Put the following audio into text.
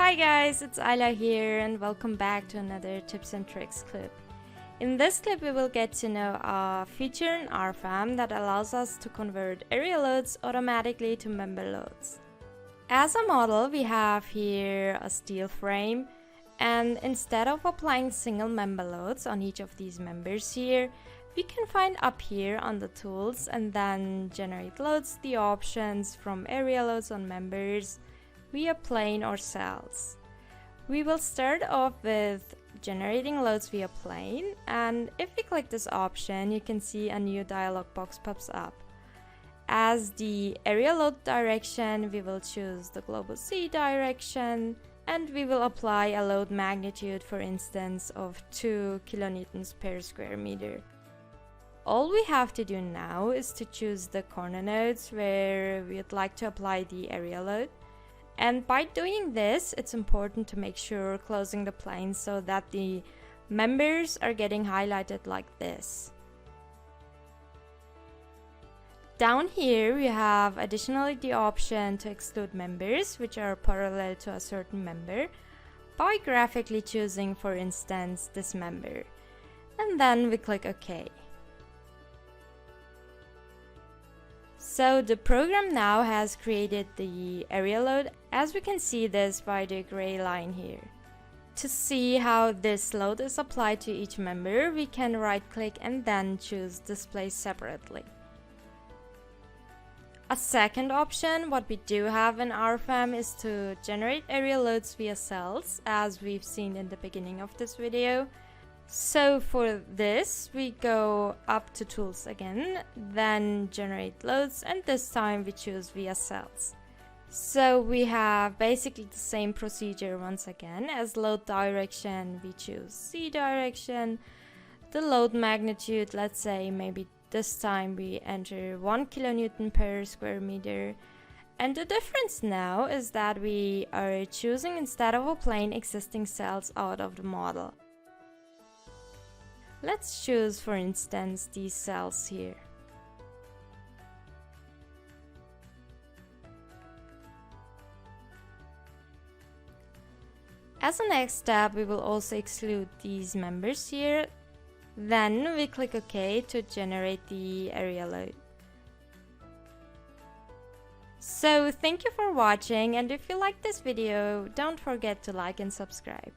Hi guys, it's Ayla here and welcome back to another tips and tricks clip. In this clip we will get to know a feature in RFM that allows us to convert area loads automatically to member loads. As a model we have here a steel frame, and instead of applying single member loads on each of these members here, we can find up here on the tools and then generate loads the options from area loads on members via plane or cells. We will start off with generating loads via plane, and if we click this option you can see a new dialog box pops up. As the area load direction we will choose the global Z direction, and we will apply a load magnitude, for instance, of 2 kilonewtons per square meter. All we have to do now is to choose the corner nodes where we'd like to apply the area load. And by doing this, it's important to make sure closing the plane so that the members are getting highlighted like this. Down here we have additionally the option to exclude members which are parallel to a certain member by graphically choosing, for instance, this member. And then we click OK. So the program now has created the area load, as we can see this by the gray line here. To see how this load is applied to each member, we can right click and then choose display separately. A second option, what we do have in RFM, is to generate area loads via cells, as we've seen in the beginning of this video. So for this, we go up to tools again, then generate loads, and this time we choose via cells. So we have basically the same procedure once again. As load direction, we choose Z direction. The load magnitude, let's say maybe this time we enter 1 kilonewton per square meter. And the difference now is that we are choosing, instead of applying existing cells out of the model. Let's choose, for instance, these cells here. As a next step, we will also exclude these members here. Then we click OK to generate the area load. So thank you for watching, and if you like this video, don't forget to like and subscribe.